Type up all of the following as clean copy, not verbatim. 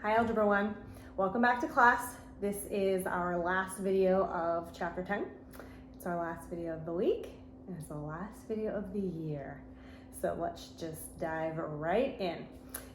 Hi Algebra 1, welcome back to class. This is our last video of chapter 10. It's our last video of the week and it's the last video of the year. So let's just dive right in.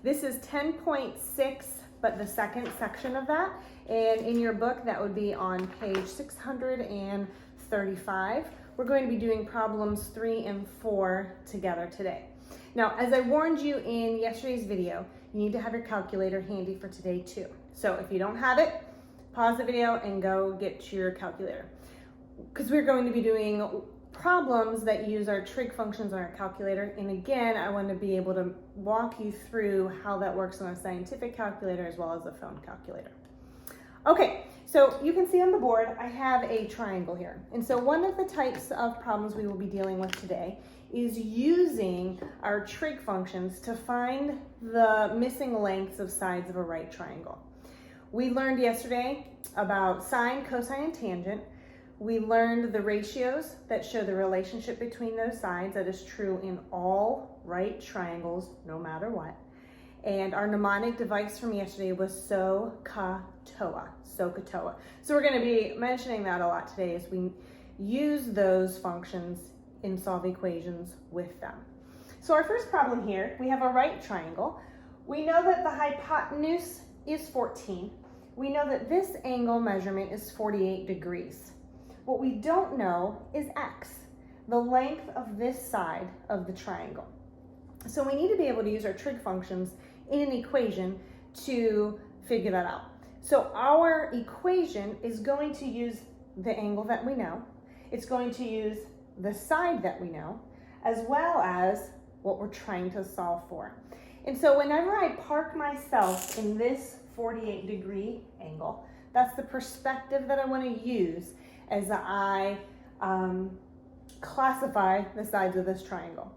This is 10.6, but the second section of that. And in your book, that would be on page 635. We're going to be doing problems 3 and 4 together today. Now, as I warned you in yesterday's video, you need to have your calculator handy for today too. So if you don't have it, pause the video and go get your calculator. Because we're going to be doing problems that use our trig functions on our calculator. And again, I want to be able to walk you through how that works on a scientific calculator as well as a phone calculator. Okay, so you can see on the board, I have a triangle here. And so one of the types of problems we will be dealing with today is using our trig functions to find the missing lengths of sides of a right triangle. We learned yesterday about sine, cosine, and tangent. We learned the ratios that show the relationship between those sides. That is true in all right triangles, no matter what. And our mnemonic device from yesterday was SOHCAHTOA. SOHCAHTOA. So we're going to be mentioning that a lot today as we use those functions and solve equations with them. So our first problem here, we have a right triangle. We know that the hypotenuse is 14. We know that this angle measurement is 48 degrees. What we don't know is x, the length of this side of the triangle. So we need to be able to use our trig functions in an equation to figure that out. So our equation is going to use the angle that we know. It's going to use the side that we know, as well as what we're trying to solve for. And so whenever I park myself in this 48 degree angle, that's the perspective that I want to use as I classify the sides of this triangle.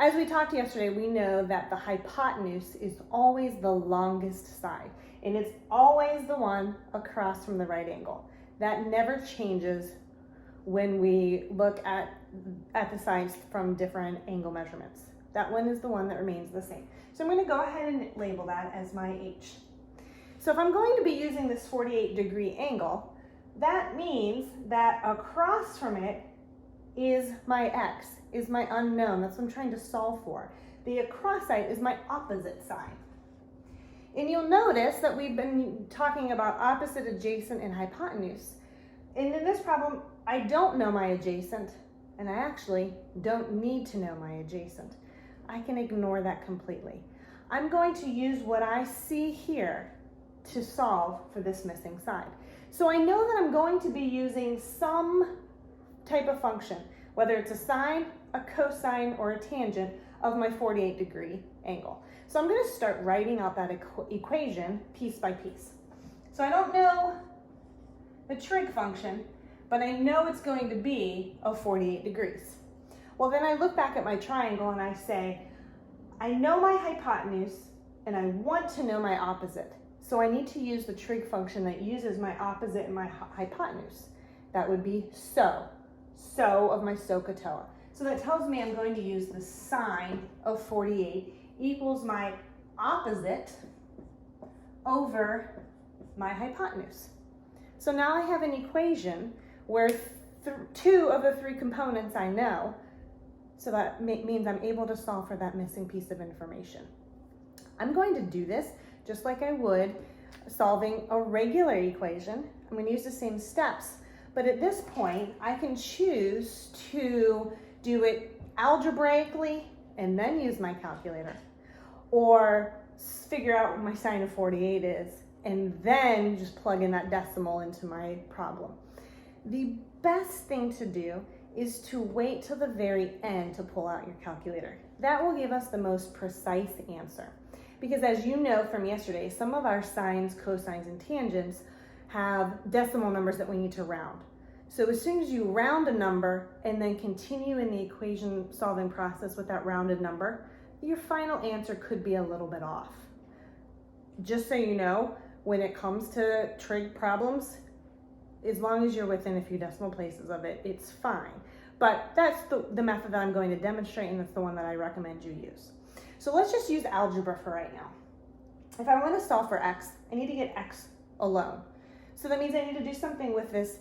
As we talked yesterday, we know that the hypotenuse is always the longest side, and it's always the one across from the right angle. That never changes when we look at the sides from different angle measurements. That one is the one that remains the same. So I'm going to go ahead and label that as my H. So if I'm going to be using this 48 degree angle, that means that across from it is my X, is my unknown. That's what I'm trying to solve for. The across side is my opposite side. And you'll notice that we've been talking about opposite, adjacent, and hypotenuse. And in this problem, I don't know my adjacent, and I actually don't need to know my adjacent. I can ignore that completely. I'm going to use what I see here to solve for this missing side. So I know that I'm going to be using some type of function, whether it's a sine, a cosine, or a tangent of my 48 degree angle. So I'm going to start writing out that equation piece by piece. So I don't know the trig function, but I know it's going to be of 48 degrees. Well, then I look back at my triangle and I say, I know my hypotenuse and I want to know my opposite. So I need to use the trig function that uses my opposite and my hypotenuse. That would be SO of my SOHCAHTOA. So that tells me I'm going to use the sine of 48 equals my opposite over my hypotenuse. So now I have an equation where two of the three components I know, so that means I'm able to solve for that missing piece of information. I'm going to do this just like I would solving a regular equation. I'm going to use the same steps, but at this point, I can choose to do it algebraically and then use my calculator, or figure out what my sine of 48 is and then just plug in that decimal into my problem. The best thing to do is to wait till the very end to pull out your calculator. That will give us the most precise answer. Because as you know from yesterday, some of our sines, cosines, and tangents have decimal numbers that we need to round. So as soon as you round a number and then continue in the equation solving process with that rounded number, your final answer could be a little bit off. Just so you know, when it comes to trig problems, as long as you're within a few decimal places of it, it's fine. But that's the method that I'm going to demonstrate, and that's the one that I recommend you use. So let's just use algebra for right now. if I want to solve for x, I need to get x alone. So that means I need to do something with this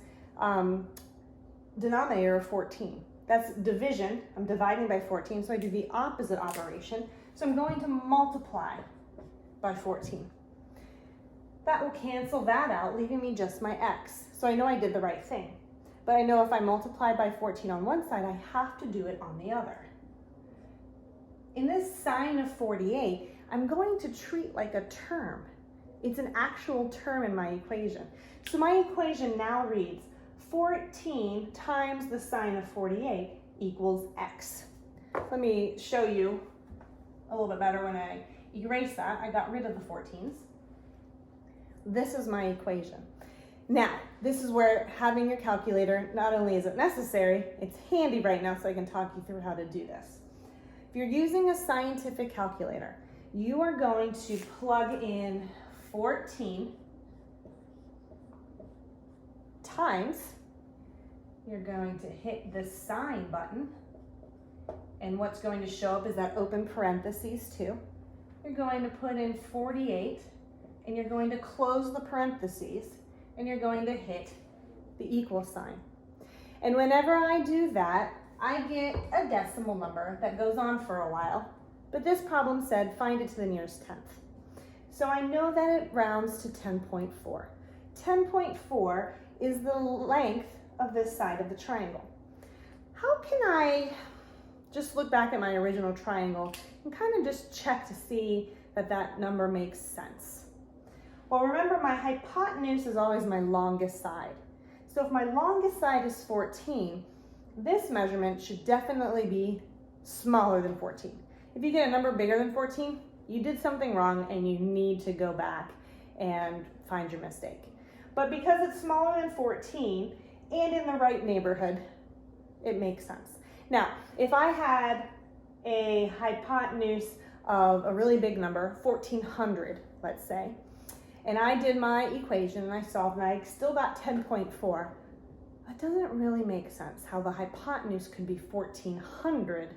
denominator of 14. That's division. I'm dividing by 14, so I do the opposite operation. So I'm going to multiply by 14. That will cancel that out, leaving me just my x. So I know I did the right thing. But I know if I multiply by 14 on one side, I have to do it on the other. In this sine of 48, I'm going to treat like a term. It's an actual term in my equation. So my equation now reads 14 times the sine of 48 equals x. Let me show you a little bit better when I erase that. I got rid of the 14s. This is my equation. Now, this is where having your calculator, not only is it necessary, it's handy right now so I can talk you through how to do this. If you're using a scientific calculator, you are going to plug in 14 times, you're going to hit the sine button, and what's going to show up is that open parentheses too. You're going to put in 48, and you're going to close the parentheses, and you're going to hit the equal sign. And whenever I do that, I get a decimal number that goes on for a while, but this problem said find it to the nearest tenth. So I know that it rounds to 10.4. 10.4 is the length of this side of the triangle. How can I just look back at my original triangle and kind of just check to see that that number makes sense? Well, remember my hypotenuse is always my longest side. So if my longest side is 14, this measurement should definitely be smaller than 14. If you get a number bigger than 14, you did something wrong and you need to go back and find your mistake. But because it's smaller than 14 and in the right neighborhood, it makes sense. Now, if I had a hypotenuse of a really big number, 1400, let's say, and I did my equation and I solved and I still got 10.4, that doesn't really make sense how the hypotenuse could be 1400,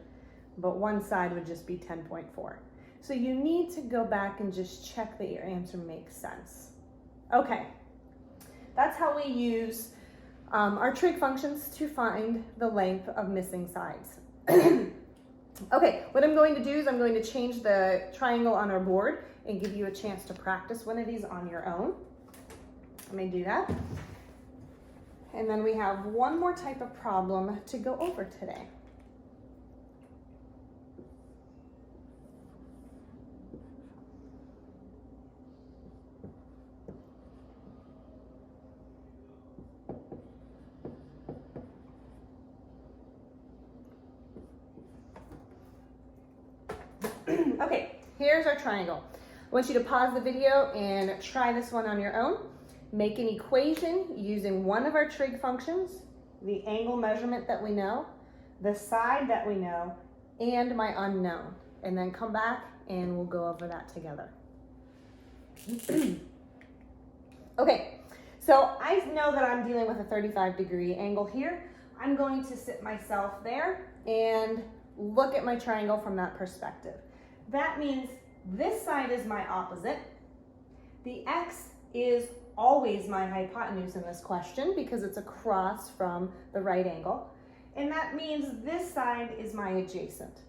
but one side would just be 10.4. So you need to go back and just check that your answer makes sense. Okay, that's how we use our trig functions to find the length of missing sides. Okay, what I'm going to do is I'm going to change the triangle on our board and give you a chance to practice one of these on your own. Let me do that. And then we have one more type of problem to go over today. Okay, here's our triangle. I want you to pause the video and try this one on your own. Make an equation using one of our trig functions, the angle measurement that we know, the side that we know, and my unknown. And then come back and we'll go over that together. Okay, so I know that I'm dealing with a 35-degree angle here. I'm going to sit myself there and look at my triangle from that perspective. That means this side is my opposite. The x is always my hypotenuse in this question because it's across from the right angle. And that means this side is my adjacent.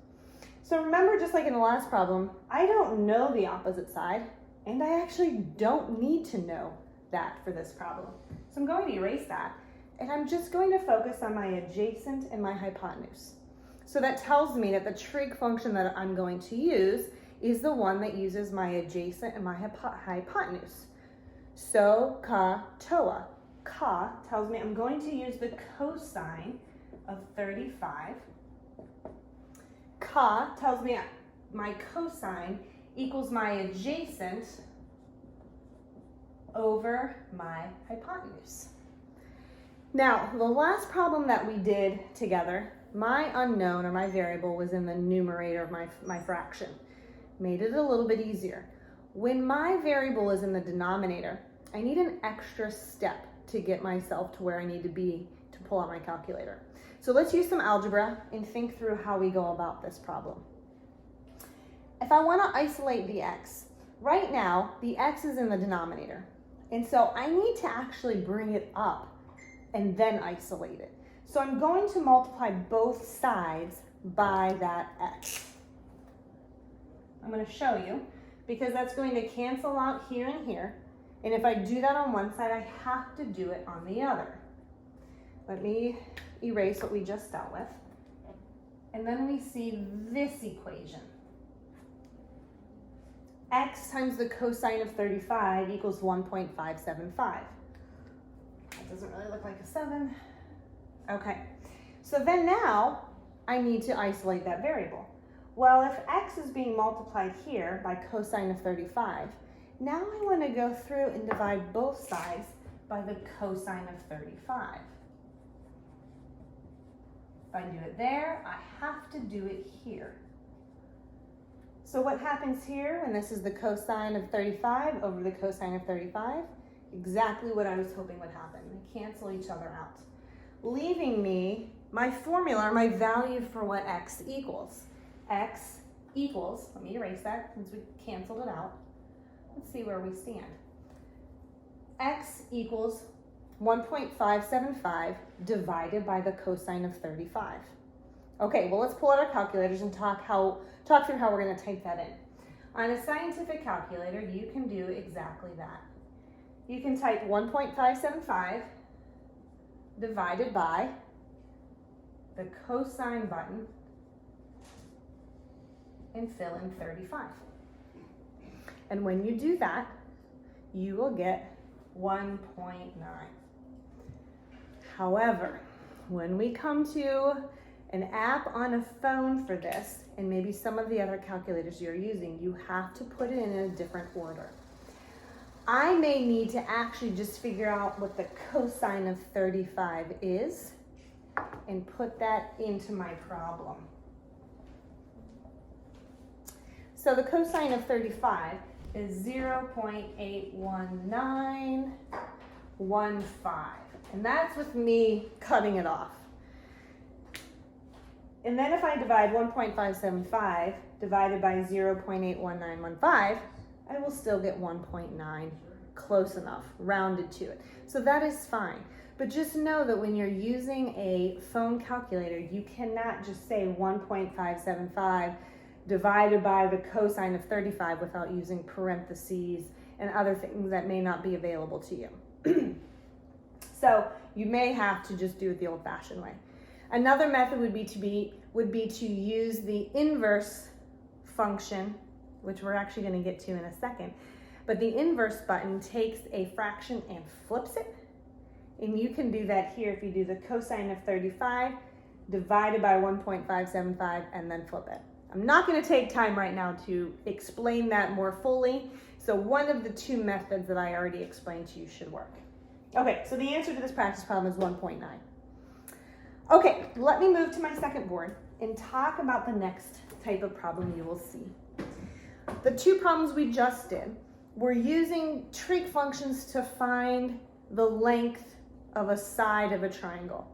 So remember, just like in the last problem, I don't know the opposite side, and I actually don't need to know that for this problem. So I'm going to erase that, and I'm just going to focus on my adjacent and my hypotenuse. So that tells me that the trig function that I'm going to use is the one that uses my adjacent and my hypotenuse. So, ka, toa. Ka tells me I'm going to use the cosine of 35. Ka tells me my cosine equals my adjacent over my hypotenuse. Now, the last problem that we did together, my unknown or my variable was in the numerator of my fraction. Made it a little bit easier. When my variable is in the denominator, I need an extra step to get myself to where I need to be to pull out my calculator. So let's use some algebra and think through how we go about this problem. If I want to isolate the x, right now, the x is in the denominator. And so I need to actually bring it up and then isolate it. So I'm going to multiply both sides by that x. I'm going to show you because that's going to cancel out here and here. And if I do that on one side, I have to do it on the other. Let me erase what we just dealt with. And then we see this equation. X times the cosine of 35 equals 1.575. That doesn't really look like a 7. Okay, so then now I need to isolate that variable. Well, if x is being multiplied here by cosine of 35, now I want to go through and divide both sides by the cosine of 35. If I do it there, I have to do it here. So what happens here when this is the cosine of 35 over the cosine of 35? Exactly what I was hoping would happen. They cancel each other out, leaving me my formula, my value for what x equals. X equals, let me erase that since we canceled it out. Let's see where we stand. X equals 1.575 divided by the cosine of 35. Okay, well, let's pull out our calculators and talk through how we're going to type that in. On a scientific calculator, you can do exactly that. You can type 1.575 divided by the cosine button and fill in 35. And when you do that, you will get 1.9. However, when we come to an app on a phone for this, and maybe some of the other calculators you're using, you have to put it in a different order. I may need to actually just figure out what the cosine of 35 is and put that into my problem. So the cosine of 35 is 0.81915, and that's with me cutting it off. And then if I divide 1.575 divided by 0.81915, I will still get 1.9, close enough, rounded to it. So that is fine. But just know that when you're using a phone calculator, you cannot just say 1.575 divided by the cosine of 35 without using parentheses and other things that may not be available to you. So you may have to just do it the old-fashioned way. Another method would be to use the inverse function, which we're actually going to get to in a second. But the inverse button takes a fraction and flips it. And you can do that here if you do the cosine of 35 divided by 1.575 and then flip it. I'm not going to take time right now to explain that more fully. So one of the two methods that I already explained to you should work. Okay, so the answer to this practice problem is 1.9. Okay, let me move to my second board and talk about the next type of problem you will see. The two problems we just did were using trig functions to find the length of a side of a triangle.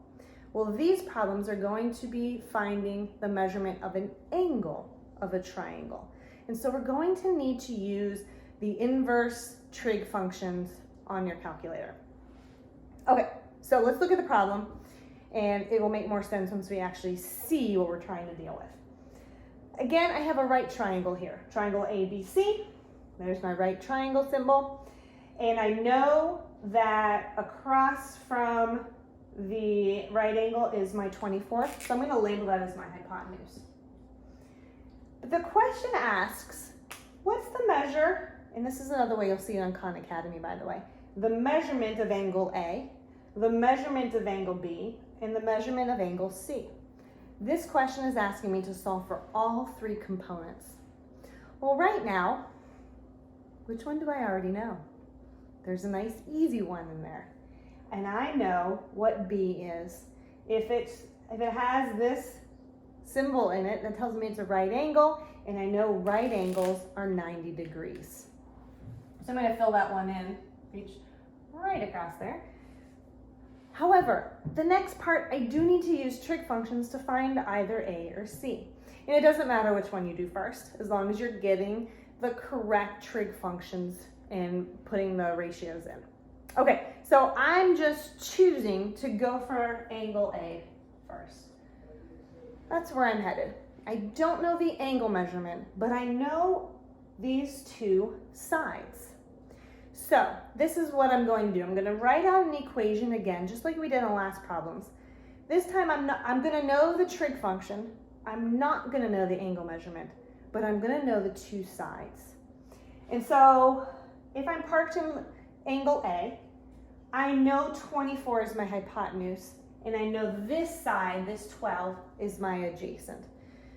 Well, these problems are going to be finding the measurement of an angle of a triangle. And so we're going to need to use the inverse trig functions on your calculator. Okay, so let's look at the problem, and it will make more sense once we actually see what we're trying to deal with. Again, I have a right triangle here, triangle ABC. There's my right triangle symbol. And I know that across from the right angle is my 24th, so I'm going to label that as my hypotenuse. But the question asks, what's the measure, and this is another way you'll see it on Khan Academy, by the way, the measurement of angle A, the measurement of angle B, and the measurement of angle C. This question is asking me to solve for all three components. Well, right now, which one do I already know? There's a nice easy one in there. And I know what B is. If it has this symbol in it, that tells me it's a right angle, and I know right angles are 90 degrees. So I'm going to fill that one in, reach right across there. However, the next part, I do need to use trig functions to find either A or C. And it doesn't matter which one you do first, as long as you're getting the correct trig functions and putting the ratios in. Okay, so I'm just choosing to go for angle A first. That's where I'm headed. I don't know the angle measurement, but I know these two sides. So this is what I'm going to do. I'm going to write out an equation again, just like we did in the last problems. This time I'm going to know the trig function. I'm not going to know the angle measurement, but I'm going to know the two sides. And so if I'm parked in angle A, I know 24 is my hypotenuse, and I know this side, this 12, is my adjacent.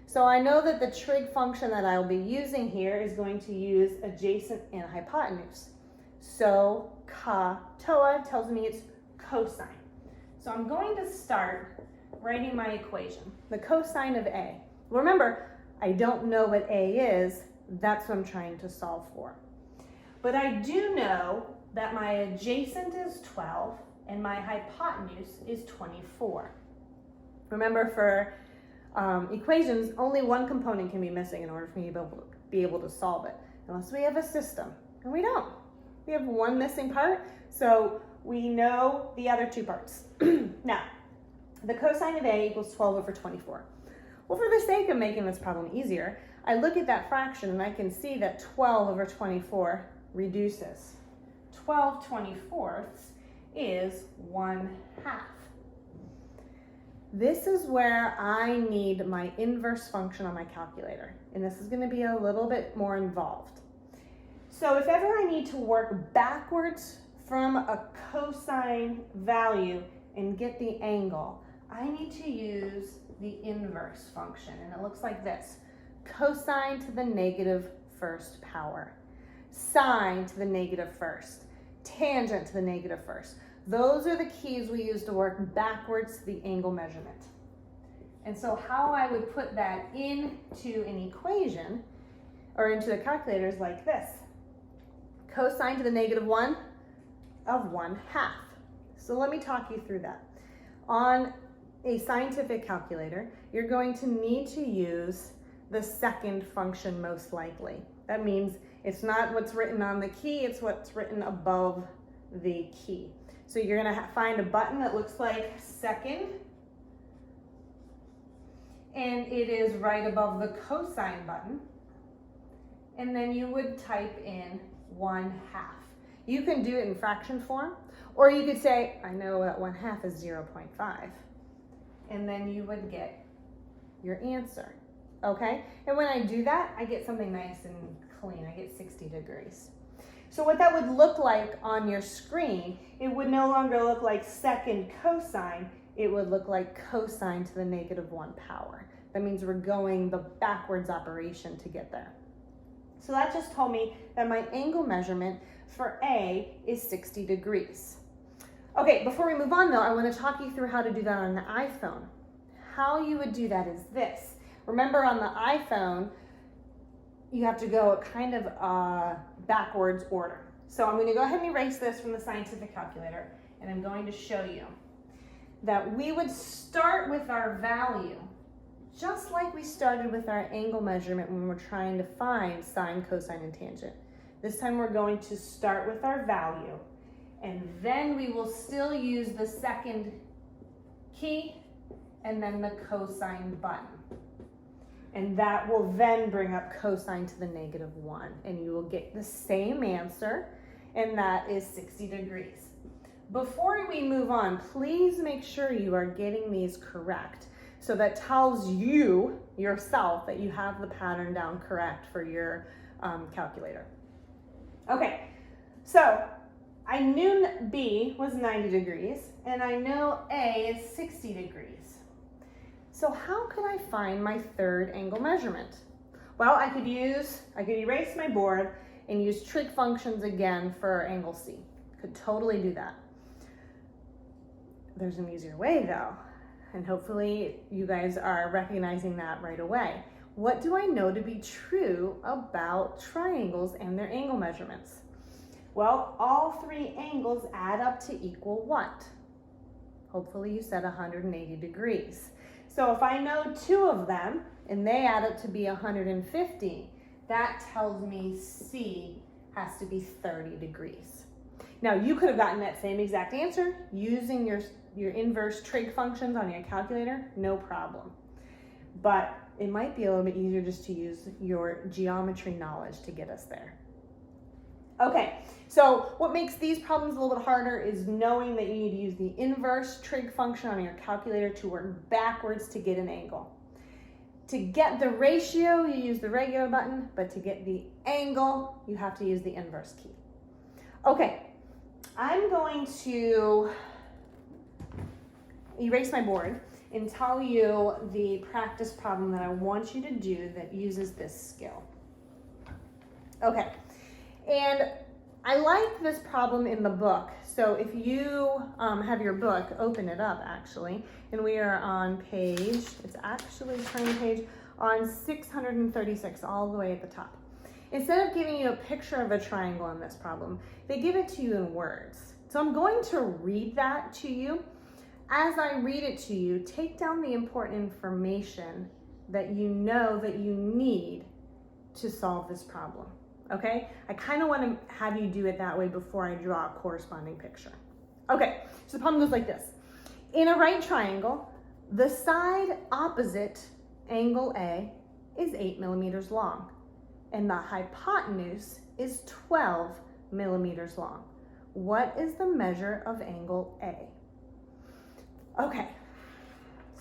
So I know that the trig function that I'll be using here is going to use adjacent and hypotenuse. So TOA tells me it's cosine. So I'm going to start writing my equation, the cosine of A. Remember, I don't know what A is. That's what I'm trying to solve for. But I do know that my adjacent is 12 and my hypotenuse is 24. Remember, for equations, only one component can be missing in order for me to be able to solve it, unless we have a system, and we don't. We have one missing part, so we know the other two parts. Now, the cosine of A equals 12 over 24. Well, for the sake of making this problem easier, I look at that fraction and I can see that 12 over 24 reduces. 12 24ths is 1/2. This is where I need my inverse function on my calculator, and this is going to be a little bit more involved. So if ever I need to work backwards from a cosine value and get the angle, I need to use the inverse function, and it looks like this: cosine to the negative first power, sine to the negative first, tangent to the negative first. Those are the keys we use to work backwards to the angle measurement. And so how I would put that into an equation or into a calculator is like this: cosine to the negative 1 of 1/2. So let me talk you through that. On a scientific calculator, you're going to need to use the second function most likely. That means it's not what's written on the key, it's what's written above the key. So you're going to find a button that looks like second, and it is right above the cosine button, and then you would type in 1/2. You can do it in fraction form, or you could say, I know that 1/2 is 0.5, and then you would get your answer, okay? And when I do that, I get something nice and clean. I get 60 degrees. So what that would look like on your screen, it would no longer look like second cosine, it would look like cosine to the negative 1 power. That means we're going the backwards operation to get there. So that just told me that my angle measurement for A is 60 degrees. Okay, before we move on though, I want to talk you through how to do that on the iPhone. How you would do that is this. Remember, on the iPhone, you have to go kind of backwards order. So I'm going to go ahead and erase this from the scientific calculator, and I'm going to show you that we would start with our value, just like we started with our angle measurement when we're trying to find sine, cosine, and tangent. This time we're going to start with our value, and then we will still use the second key and then the cosine button. And that will then bring up cosine to the negative 1, and you will get the same answer, and that is 60 degrees. Before we move on, please make sure you are getting these correct. So that tells you yourself that you have the pattern down correct for your calculator. Okay, so I knew B was 90 degrees, and I know A is 60 degrees. So how could I find my third angle measurement? Well, I could erase my board and use trig functions again for angle C. Could totally do that. There's an easier way though, and hopefully you guys are recognizing that right away. What do I know to be true about triangles and their angle measurements? Well, all three angles add up to equal what? Hopefully you said 180 degrees. So if I know two of them and they add up to be 150, that tells me C has to be 30 degrees. Now, you could have gotten that same exact answer using your inverse trig functions on your calculator, no problem. But it might be a little bit easier just to use your geometry knowledge to get us there. Okay, so what makes these problems a little bit harder is knowing that you need to use the inverse trig function on your calculator to work backwards to get an angle. To get the ratio, you use the regular button, but to get the angle, you have to use the inverse key. Okay, I'm going to erase my board and tell you the practice problem that I want you to do that uses this skill. Okay, and I like this problem in the book. So if you have your book, open it up actually, and we are on page, it's actually turning page on 636, all the way at the top. Instead of giving you a picture of a triangle in this problem, they give it to you in words. So I'm going to read that to you. As I read it to you, take down the important information that you know that you need to solve this problem, okay? I kind of want to have you do it that way before I draw a corresponding picture. Okay, so the problem goes like this. In a right triangle, the side opposite angle A is 8 millimeters long, and the hypotenuse is 12 millimeters long. What is the measure of angle A? Okay,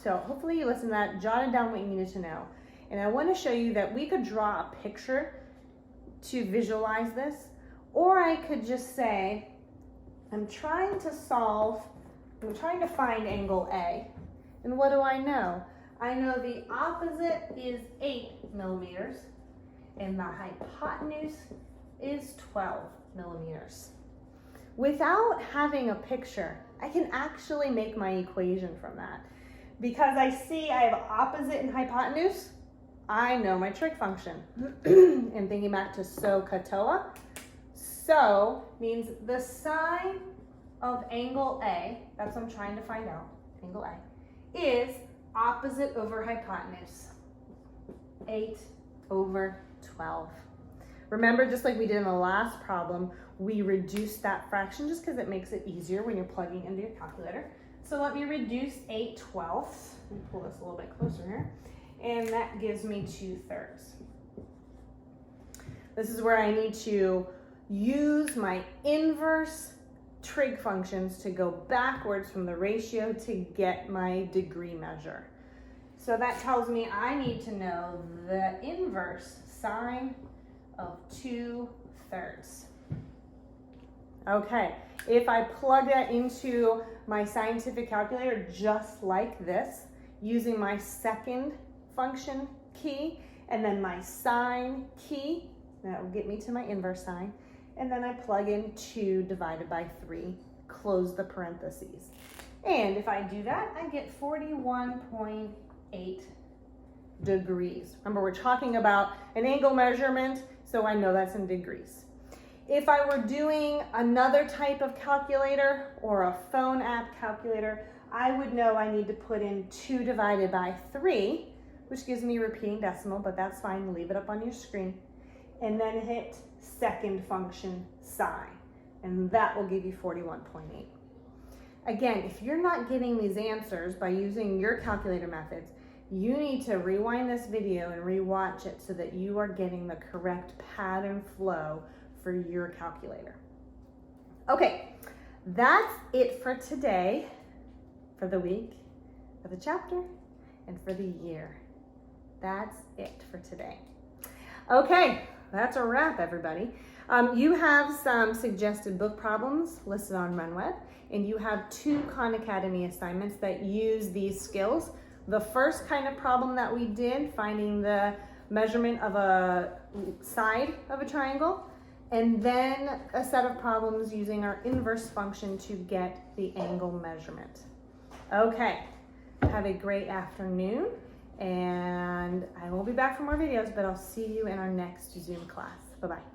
so hopefully you listened to that, jotted down what you needed to know. And I want to show you that we could draw a picture to visualize this, or I could just say, I'm trying to find angle A. And what do I know? I know the opposite is 8 millimeters, and the hypotenuse is 12 millimeters. Without having a picture, I can actually make my equation from that. Because I see I have opposite and hypotenuse, I know my trig function. And thinking back to SOHCAHTOA, so means the sine of angle A, that's what I'm trying to find out, angle A, is opposite over hypotenuse, 8 over 12. Remember, just like we did in the last problem, we reduced that fraction just because it makes it easier when you're plugging into your calculator. So let me reduce 8/12. Let me pull this a little bit closer here. And that gives me 2/3. This is where I need to use my inverse trig functions to go backwards from the ratio to get my degree measure. So that tells me I need to know the inverse sine of 2/3. Okay, if I plug that into my scientific calculator just like this, using my second function key and then my sine key, that will get me to my inverse sine, and then I plug in 2 divided by 3, close the parentheses. And if I do that, I get 41.8 degrees. Remember, we're talking about an angle measurement, so I know that's in degrees. If I were doing another type of calculator or a phone app calculator, I would know I need to put in 2 divided by 3, which gives me a repeating decimal, but that's fine, leave it up on your screen. And then hit second function sine, and that will give you 41.8. Again, if you're not getting these answers by using your calculator methods, you need to rewind this video and rewatch it so that you are getting the correct pattern flow for your calculator. Okay, that's it for today, for the week, for the chapter, and for the year. That's it for today. Okay, that's a wrap, everybody. You have some suggested book problems listed on RunWeb, and you have 2 Khan Academy assignments that use these skills. The first kind of problem that we did, finding the measurement of a side of a triangle, and then a set of problems using our inverse function to get the angle measurement. Okay, have a great afternoon, and I will be back for more videos, but I'll see you in our next Zoom class. Bye-bye.